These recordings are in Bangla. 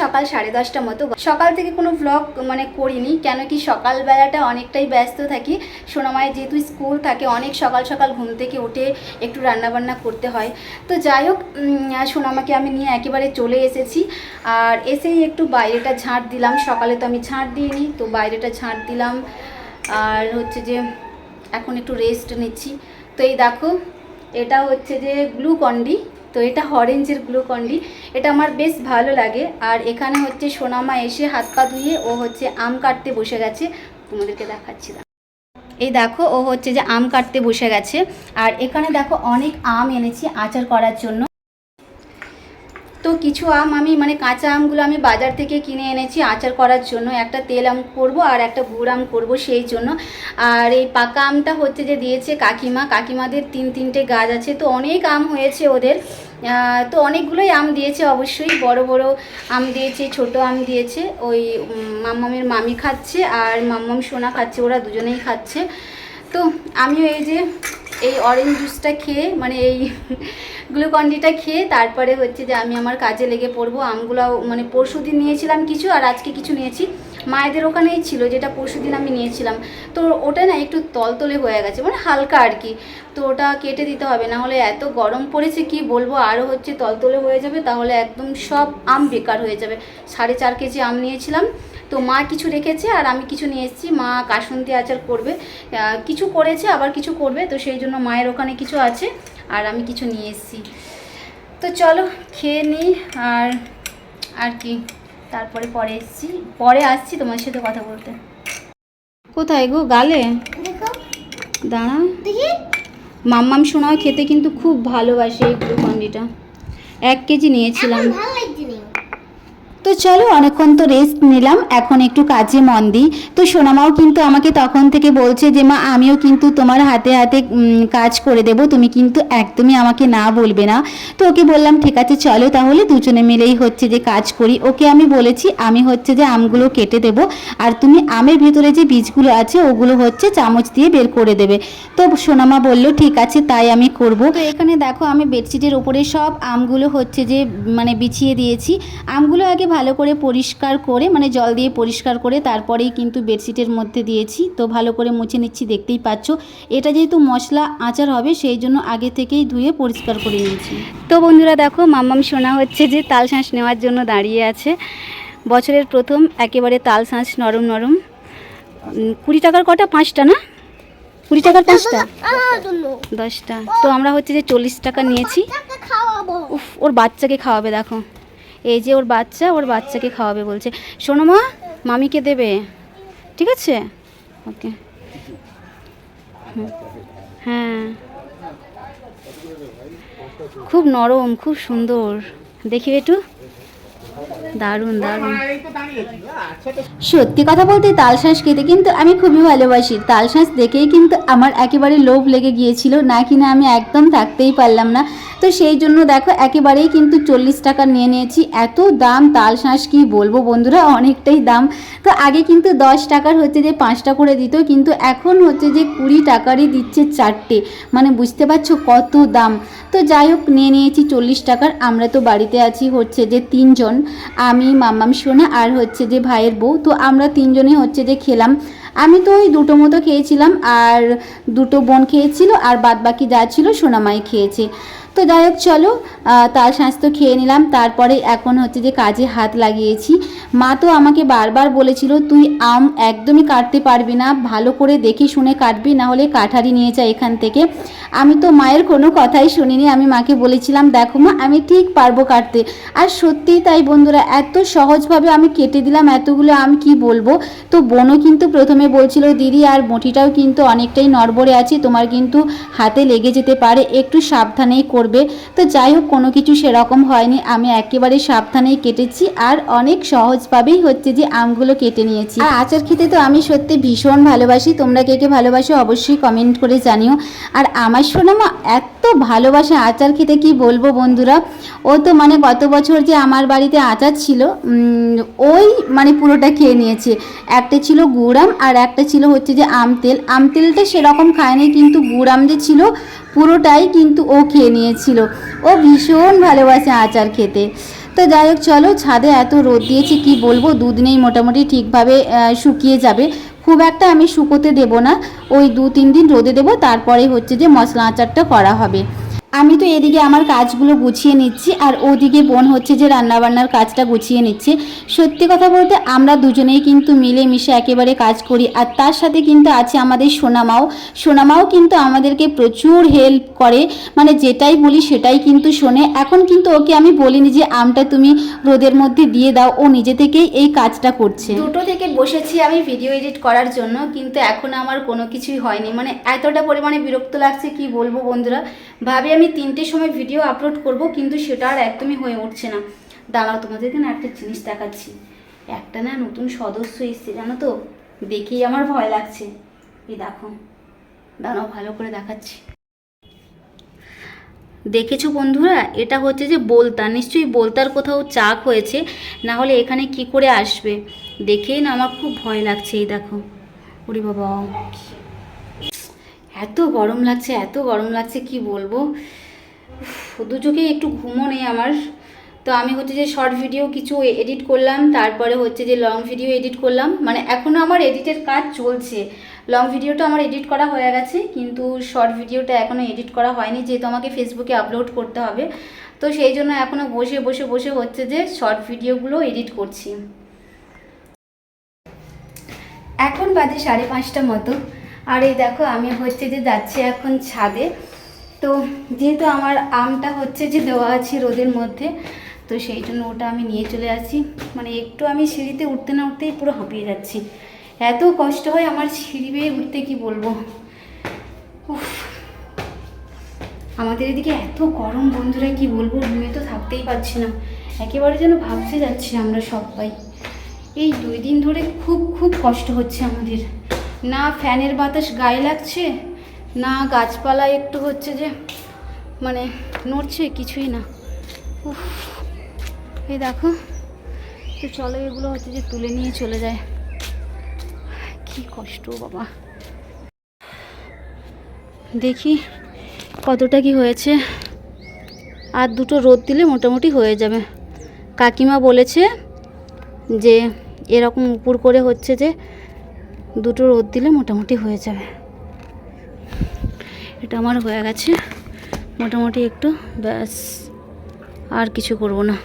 সকাল 10:30 মতো। সকাল থেকে কোনো ব্লগ মানে করিনি, কেন কি সকালবেলাটা অনেকটাই ব্যস্ত থাকি। সোনামায়ের যেহেতু স্কুল থাকে, অনেক সকাল সকাল ঘুম থেকে উঠে একটু রান্নাবান্না করতে হয়। তো যাই হোক, সোনামাকে আমি নিয়ে একেবারে চলে এসেছি। আর এসেই একটু বাইরেটা ঝাঁট দিলাম। সকালে তো আমি ঝাঁট দিইনি, তো বাইরেটা ঝাঁট দিলাম। আর হচ্ছে যে এখন একটু রেস্ট নিচ্ছি। তো এই দেখো, এটা হচ্ছে যে গ্লুকন্ডি। তো এটা অরেঞ্জের গ্লুকন্ডি, এটা আমার বেশ ভালো লাগে। আর এখানে হচ্ছে সোনামা এসে হাত পা ধুয়ে ও হচ্ছে আম কাটতে বসে গেছে, তোমাদেরকে দেখাচ্ছি। এই দেখো, ও হচ্ছে যে আম কাটতে বসে গেছে। আর এখানে দেখো অনেক আম এনেছি আচার করার জন্য। তো কিছু আম আমি মানে কাঁচা আমগুলো আমি বাজার থেকে কিনে এনেছি আচার করার জন্য। একটা তেল আম করব আর একটা গুড় আম করবো সেই জন্য। আর এই পাকা আমটা হচ্ছে যে দিয়েছে কাকিমাদের 3-3টে গাছ আছে, তো অনেক আম হয়েছে ওদের। তো অনেকগুলোই আম দিয়েছে, অবশ্যই বড় বড় আম দিয়েছে, ছোট আম দিয়েছে। ওই মাম্মামের মামি খাচ্ছে আর মাম্মাম সোনা খাচ্ছে, ওরা দুজনেই খাচ্ছে। তো আমিও এই যে এই অরেঞ্জ জুসটা খেয়ে মানে এই গ্লুকন্ডিটা খেয়ে তারপরে হচ্ছে যে আমি আমার কাজে লেগে পড়বো। আমগুলো মানে পরশুদিন নিয়েছিলাম কিছু, আর আজকে কিছু নিয়েছি। মায়েদের ওখানেই ছিল যেটা পরশুদিন আমি নিয়েছিলাম। তো ওটা না একটু তলতলে হয়ে গেছে, মানে হালকা আর কি। তো ওটা কেটে দিতে হবে, না হলে এত গরম পড়েছে কি বলবো, আরও হচ্ছে তলতলে হয়ে যাবে, তাহলে একদম সব আম বেকার হয়ে যাবে। 4.5 কেজি আম নিয়েছিলাম, তো মা কিছু রেখেছে আর আমি কিছু নিয়ে এসেছি। মা কাসুন্দি আচার করবে, কিছু করেছে আবার কিছু করবে, তো সেই জন্য মায়ের ওখানে কিছু আছে আর আমি কিছু নিয়ে এসেছি। তো চলো খেয়ে নিই। আর কি তারপরে পরে আসছি তোমার সাথে কথা বলতে। কোথায় গো গালে দাঁড়া, মাম্মাম সোনাও খেতে কিন্তু খুব ভালোবাসে এই গ্লুকন্ডিটা। 1 কেজি নিয়েছিলাম। তো চলো, অনেকক্ষণ তো রেস্ট নিলাম, এখন একটু কাজে মন দিই। তো সোনামাও কিন্তু আমাকে তখন থেকে বলছে যে মা আমিও কিন্তু তোমার হাতে হাতে কাজ করে দেব, তুমি কিন্তু একদমই আমাকে না বলবে না। তো ওকে বললাম ঠিক আছে চলো তাহলে দুজনে মিলেই হচ্ছে যে কাজ করি। ওকে আমি বলেছি আমি হচ্ছে যে আমগুলো কেটে দেব, আর তুমি আমের ভিতরে যে বীজগুলো আছে ওগুলো হচ্ছে চামচ দিয়ে বের করে দেবে। তো সোনামা বলল ঠিক আছে তাই আমি করব। তো এখানে দেখো আমি বেডশিটের উপরে সব আমগুলো হচ্ছে যে মানে বিছিয়ে দিয়েছি। আমগুলো আগে ভালো করে পরিষ্কার করে মানে জল দিয়ে পরিষ্কার করে তারপরেই কিন্তু বেডশিটের মধ্যে দিয়েছি। তো ভালো করে মুছে নিচ্ছি, দেখতেই পাচ্ছ। এটা যেহেতু মশলা আচার হবে সেই জন্য আগে থেকেই ধুয়ে পরিষ্কার করে নিয়েছি। তো বন্ধুরা দেখো, মাম্মাম সোনা হচ্ছে যে তাল শাঁস নেওয়ার জন্য দাঁড়িয়ে আছে। বছরের প্রথম একেবারে তাল শাঁস নরম নরম। 20 টাকার কটা? 5টা না? 20 টাকার 5টা? 10টা। তো আমরা হচ্ছে যে 40 টাকা নিয়েছি। উফ, ওর বাচ্চাকে খাওয়াবে দেখো, এই যে ওর বাচ্চাকে খাওয়াবে বলছে। শোনো মা, মামিকে দেবে, ঠিক আছে? ওকে। হ্যাঁ, খুব নরম, খুব সুন্দর, দেখি একটু, দারুণ দারুণ। সত্যি কথা বলতে তালশাঁস খেতে কিন্তু আমি খুবই ভালোবাসি। তালশাঁস দেখেই কিন্তু আমার একেবারে লোভ লেগে গিয়েছিল, না কিনা আমি একদম থাকতেই পারলাম না। তো সেই জন্য দেখো একেবারেই কিন্তু 40 টাকা নিয়ে নিয়েছি। এত দাম তালশাঁস কি বলবো বন্ধুরা, অনেকটাই দাম। তো আগে কিন্তু 10 টাকার হচ্ছে যে 5টা করে দিত, কিন্তু এখন হচ্ছে যে 20 টাকারই দিচ্ছে 4টে, মানে বুঝতে পারছো কত দাম। তো যাই হোক নিয়ে নিয়েছি 40 টাকার। আমরা তো বাড়িতে আছি হচ্ছে যে 3 জন, আমি মাম্মাম সোনা আর হচ্ছে যে ভাইয়ের বউ। তো আমরা 3 জনে হচ্ছে যে খেলাম। আমি তো ওই 2টো মতো খেয়েছিলাম, আর 2টো বোন খেয়েছিল, আর বাদ বাকি যা ছিল সোনামাই খেয়েছে। তো যাই হোক চলো, তাল শাঁস তো খেয়ে নিলাম। তারপরে এখন হচ্ছে যে কাজে হাত লাগিয়েছি। মা তো আমাকে বারবার বলেছিল তুই আম একদমই কাটতে পারবি না, ভালো করে দেখে শুনে কাটবি, না হলে কাঠারি নিয়ে যা এখান থেকে। আমি তো মায়ের কোনো কথাই শুনিনি, আমি মাকে বলেছিলাম দেখো মা আমি ঠিক পারবো কাটতে। আর সত্যিই তাই বন্ধুরা, এত সহজভাবে আমি কেটে দিলাম এতগুলো আম, কি বলবো। তো বোনও কিন্তু প্রথমে বলছিল দিদি আর বটিটাও কিন্তু অনেকটাই নড়বড়ে আছে, তোমার কিন্তু হাতে লেগে যেতে পারে, একটু সাবধানেই করবে। তো যাই হোক কোনো কিছু সেরকম হয়নি, আমি একেবারে সাবধানেই কেটেছি আর অনেক সহজভাবেই হচ্ছে যে আমগুলো কেটে নিয়েছি। আর আচার খেতে তো আমি সত্যি ভীষণ ভালোবাসি, তোমরা কে কে ভালোবাসো অবশ্যই কমেন্ট করে জানিও। আর আমার সোনামা এত ভালোবাসে আচার খেতে, কি বলবো বন্ধুরা। ও তো মানে গত বছর যে আমার বাড়িতে আচার ছিল ওই মানে পুরোটা খেয়ে নিয়েছে। একটা ছিল গুড় আম আর একটা ছিল হচ্ছে যে আম তেলটা সেরকম খায়নি, কিন্তু গুড় আম যে ছিল পুরোটাই কিন্তু ও খেয়ে নিয়েছিল। ও ভীষণ ভালোবাসে আচার খেতে। তো যাই হোক চলো, ছাদে এত রোদ দিয়েছি কি বলবো, দুদিনেই মোটামুটি ঠিকভাবে শুকিয়ে যাবে। খুব একটা আমি শুকোতে দেব না, ওই 2-3 দিন রোদে দেবো, তারপরে হচ্ছে যে মশলা আচারটা করা হবে। আমি তো এদিকে আমার কাজগুলো গুছিয়ে নিচ্ছি, আর ওদিকে বোন হচ্ছে যে রান্নাবান্নার কাজটা গুছিয়ে নিচ্ছে। সত্যি কথা বলতে আমরা দুজনেই কিন্তু মিলেমিশে একেবারে কাজ করি। আর তার সাথে কিন্তু আছে আমাদের সোনামাও। সোনামাও কিন্তু আমাদেরকে প্রচুর হেল্প করে, মানে যেটাই বলি সেটাই কিন্তু শোনে। এখন কিন্তু ওকে আমি বলিনি যে আমটা তুমি রোদের মধ্যে দিয়ে দাও, ও নিজে থেকেই এই কাজটা করছে। 2টো থেকে বসেছি আমি ভিডিও এডিট করার জন্য, কিন্তু এখন আমার কোনো কিছুই হয়নি, মানে এতটা পরিমাণে বিরক্ত লাগছে কি বলবো বন্ধুরা। ভাবি আমি 3টের সময় ভিডিও আপলোড করব, কিন্তু সেটা আর একদমই হয়ে উঠছে না। দাঁড়াও, তোমাদেরকে না একটা জিনিস দেখাচ্ছি। একটা না নতুন সদস্য এসছে জানো তো, দেখেই আমার ভয় লাগছে। এই দেখো, দাঁড়াও ভালো করে দেখাচ্ছি। দেখেছো বন্ধুরা, এটা হচ্ছে যে বোলতা, নিশ্চয়ই বোলতার কোথাও চাক হয়েছে, না হলে এখানে কি করে আসবে। দেখেই না আমার খুব ভয় লাগছে। এই দেখো, ওরে বাবা, এত গরম লাগছে, এত গরম লাগছে কি বলবো। দু চোখে একটু ঘুমও নেই আমার। তো আমি হচ্ছে যে শর্ট ভিডিও কিছু এডিট করলাম, তারপরে হচ্ছে যে লং ভিডিও এডিট করলাম, মানে এখনও আমার এডিটের কাজ চলছে। লং ভিডিওটা আমার এডিট করা হয়ে গেছে, কিন্তু শর্ট ভিডিওটা এখনও এডিট করা হয়নি, যেহেতু আমাকে ফেসবুকে আপলোড করতে হবে। তো সেই জন্য এখনও বসে বসে বসে হচ্ছে যে শর্ট ভিডিওগুলো এডিট করছি। এখন বাজে 5:30 মতো, আর এই দেখো আমি হচ্ছে যে যাচ্ছি এখন ছাদে। তো যেহেতু আমার আমটা হচ্ছে যে দেওয়া আছে রোদের মধ্যে, তো সেই জন্য ওটা আমি নিয়ে চলে আসি। মানে একটু আমি সিঁড়িতে উঠতে না উঠতেই পুরো হাঁপিয়ে যাচ্ছি, এত কষ্ট হয় আমার সিঁড়ি বেয়ে উঠতে কি বলবো। উফ, আমাদের এদিকে এত গরম বন্ধুরা কি বলবো, রুমে তো থাকতেই পারছি না, একেবারে যেন ভাবতে যাচ্ছি আমরা সবাই। এই 2 দিন ধরে খুব খুব কষ্ট হচ্ছে আমাদের, না ফ্যানের বাতাস গায়ে লাগছে, না গাছপালা একটু হচ্ছে যে মানে নড়ছে, কিছুই না। উফ, এই দেখো, তো চলো এগুলো হচ্ছে যে তুলে নিয়ে চলে যায়। কি কষ্ট বাবা, দেখি কতটা কি হয়েছে। আর 2টো রোদ দিলে মোটামুটি হয়ে যাবে। কাকিমা বলেছে যে এরকম উপর করে হচ্ছে যে 2টো রোদ দিলে মোটামুটি হয়ে যাবে। এটা আমার হয়ে গেছে মোটামুটি একটু, ব্যাস আর কিছু করব না।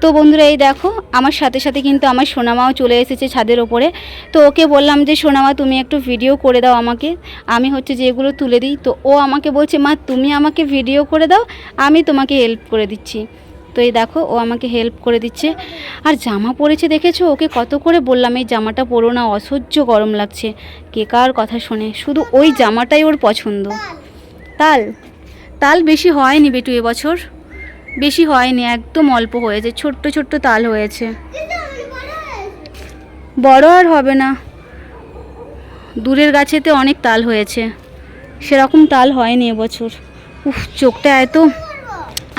তো বন্ধুরা এই দেখো, আমার সাথে সাথে কিন্তু আমার সোনামাও চলে এসেছে ছাদের ওপরে। তো ওকে বললাম যে সোনামা তুমি একটু ভিডিও করে দাও আমাকে, আমি হচ্ছে যে এগুলো তুলে দিই। তো ও আমাকে বলছে মা তুমি আমাকে ভিডিও করে দাও, আমি তোমাকে হেল্প করে দিচ্ছি। তো এই দেখো ও আমাকে হেল্প করে দিচ্ছে। আর জামা পরেছে দেখেছো, ওকে কত করে বললাম এই জামাটা পরো না, অসহ্য গরম লাগছে। কে কার কথা শোনে, শুধু ওই জামাটাই ওর পছন্দ। তাল তাল বেশি হয়নি বেটু এবছর, বেশি হয়নি, একদম অল্প হয়েছে, ছোট্ট ছোট্ট তাল হয়েছে, বড় আর হবে না। দূরের গাছেতে অনেক তাল হয়েছে, সেরকম তাল হয়নি এবছর। উফ, চোখটা এত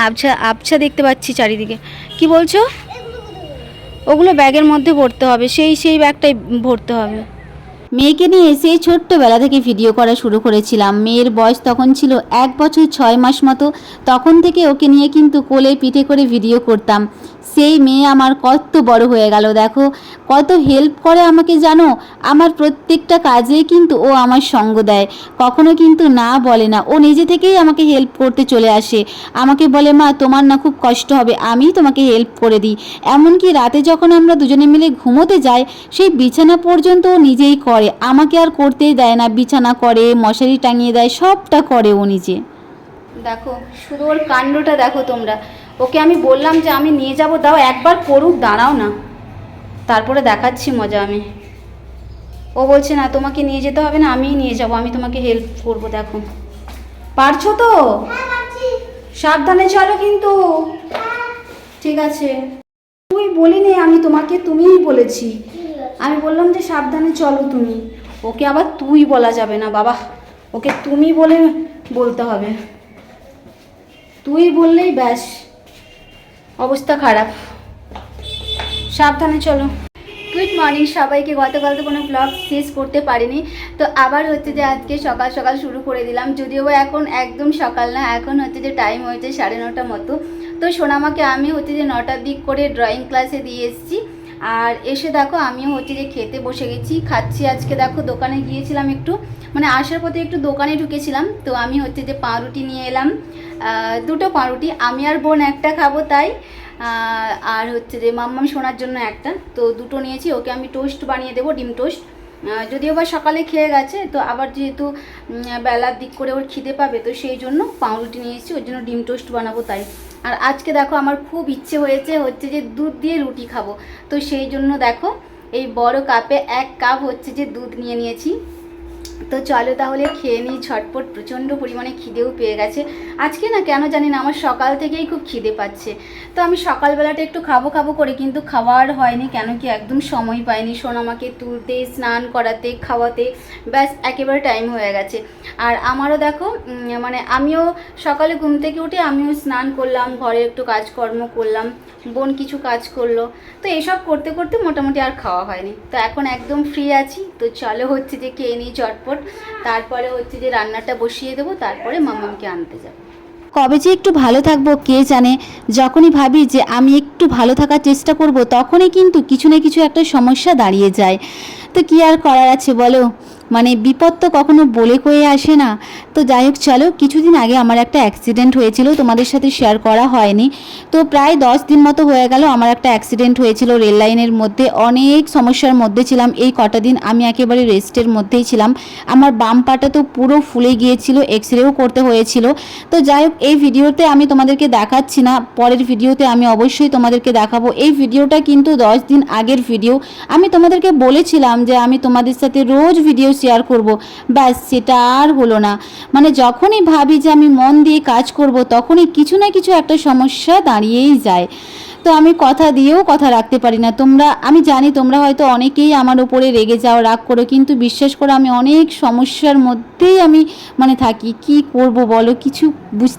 আবছা আবছা দেখতে পাচ্ছি চারিদিকে। কি বলছো? ওগুলো ব্যাগের মধ্যে ভরতে হবে, সেই ব্যাগটাই ভরতে হবে। মেয়েকে নিয়ে সেই ছোট্টবেলা থেকে ভিডিও করা শুরু করেছিলাম। মেয়ের বয়স তখন ছিল 1 বছর 6 মাস মতো। তখন থেকে ওকে নিয়ে কিন্তু কোলে পিঠে করে ভিডিও করতাম। সেই মেয়ে আমার কত বড় হয়ে গেল দেখো, কত হেল্প করে আমাকে জানো। আমার প্রত্যেকটা কাজে কিন্তু ও আমার সঙ্গ দেয়, কখনো কিন্তু না বলে না। ও নিজে থেকেই আমাকে হেল্প করতে চলে আসে, আমাকে বলে মা তোমার না খুব কষ্ট হবে, আমি তোমাকে হেল্প করে দিই। এমনকি রাতে যখন আমরা দুজনে মিলে ঘুমোতে যাই, সেই বিছানা পর্যন্ত ও নিজেই করে, আমাকে আর করতেই দেয় না। বিছানা করে, মশারি টাঙিয়ে দেয়, সবটা করে ও নিজে। দেখো শুধু ওর কাণ্ডটা দেখো তোমরা। ওকে আমি বললাম যে আমি নিয়ে যাব, দাও একবার করুক, দাঁড়াও না, তারপরে দেখাচ্ছি মজা আমি। ও বলছে না তোমাকে নিয়ে যেতে হবে না, আমিই নিয়ে যাব, আমি তোমাকে হেল্প করব। দেখো পারছো তো? সাবধানে চলো কিন্তু। ঠিক আছে, তুই বলিনি আমি তোমাকে, তুমিই বলেছি। আমি বললাম যে সাবধানে চলো তুমি। ওকে আবার তুই বলা যাবে না বাবা, ওকে তুমি বলে বলতে হবে। তুই বললেই ব্যাস অবস্থা খারাপ। সাবধানে চলো। গুড মর্নিং সবাইকে। গতকাল তো কোনো ব্লগ শেষ করতে পারিনি, তো আবার হচ্ছে যে আজকে সকাল সকাল শুরু করে দিলাম। যদিও এখন একদম সকাল না, এখন হচ্ছে যে টাইম হয়েছে 9:30 মতো। তো সোনামাকে আমি হচ্ছে যে 9টার দিক করে ড্রয়িং ক্লাসে দিয়ে এসেছি, আর এসে দেখো আমিও হচ্ছে যে খেতে বসে গেছি, খাচ্ছি। আজকে দেখো দোকানে গিয়েছিলাম একটু, মানে আসার পথে একটু দোকানে ঢুকেছিলাম, তো আমি হচ্ছে যে পাউরুটি নিয়ে এলাম, 2টো পাউরুটি। আমি আর বোন একটা খাবো তাই, আর হচ্ছে যে মাম্মাম শোনার জন্য একটা, তো 2টো নিয়েছি। ওকে আমি টোস্ট বানিয়ে দেবো, ডিম টোস্ট। যদিও বা সকালে খেয়ে গেছে, তো আবার যেহেতু বেলার দিক করে ওর খিদে পাবে, তো সেই জন্য পাউরুটি নিয়েছি, ওর জন্য ডিম টোস্ট বানাবো তাই। আর আজকে দেখো আমার খুব ইচ্ছে হচ্ছে যে দুধ দিয়ে রুটি খাবো, তো সেই জন্য দেখো এই বড় কাপে 1 কাপ হচ্ছে যে দুধ নিয়ে নিয়েছি। তো চলো তাহলে খেয়ে নিই ঝটপট, প্রচণ্ড পরিমাণে খিদেও পেয়ে গেছে আজকে, না কেন জানি না আমার সকাল থেকেই খুব খিদে পাচ্ছে। তো আমি সকালবেলাটা একটু খাবো করে কিন্তু খাওয়ার হয়নি, কেন কি একদম সময় পাইনি সোনামাকে তুলতে, স্নান করাতে, খাওয়াতে, ব্যাস একেবারে টাইম হয়ে গেছে। আর আমারও দেখো মানে আমিও সকালে ঘুম থেকে উঠে আমিও স্নান করলাম, ঘরে একটু কাজকর্ম করলাম, বোন কিছু কাজ করলো, তো এসব করতে করতে মোটামুটি আর খাওয়া হয়নি। তো এখন একদম ফ্রি আছি, তো চলো হচ্ছে যে খেয়ে নিই চটপট, তারপরে হচ্ছে যে রান্নাটা বসিয়ে দেবো, তারপরে মামামকে আনতে যাব। কবে যে একটু ভালো থাকবো কে জানে। যখনই ভাবি যে আমি একটু ভালো থাকার চেষ্টা করব, তখনই কিন্তু কিছু না কিছু একটা সমস্যা দাঁড়িয়ে যায়। তো কি আর করার আছে বলো, মানে বিপদ তো কখনো বলে কয়ে আসে না। তো যাই হোক চলো, কিছুদিন আগে আমার একটা অ্যাক্সিডেন্ট হয়েছিল, তোমাদের সাথে শেয়ার করা হয়নি। তো প্রায় 10 দিন মতো হয়ে গেল আমার একটা অ্যাক্সিডেন্ট হয়েছিল রেল লাইনের মধ্যে। অনেক সমস্যার মধ্যে ছিলাম, এই কটা দিন আমি একেবারে রেস্টের মধ্যেই ছিলাম। আমার বাম পাটা তো পুরো ফুলে গিয়েছিল, এক্সরেও করতে হয়েছিল। তো যাই হোক এই ভিডিওতে আমি তোমাদেরকে দেখাচ্ছি না, পরের ভিডিওতে আমি অবশ্যই তোমাদেরকে দেখাবো। এই ভিডিওটা কিন্তু 10 দিন আগের ভিডিও। আমি তোমাদেরকে বলেছিলাম যে আমি তোমাদের সাথে রোজ ভিডিও শেয়ার করব, ব্যাস সেটা আর হলো না। মানে যখনই ভাবি যে আমি মন দিয়ে কাজ করব, তখনই কিছু না কিছু একটা সমস্যা দাঁড়িয়েই যায়। তো আমি কথা দিয়েও কথা রাখতে পারি না। আমি জানি তোমরা হয়তো অনেকেই আমার উপরে রেগে যাও, রাগ করো, কিন্তু বিশ্বাস করো আমি অনেক সমস্যার মধ্যেই আমি থাকি। কি করব বলো, কিছু বুঝতে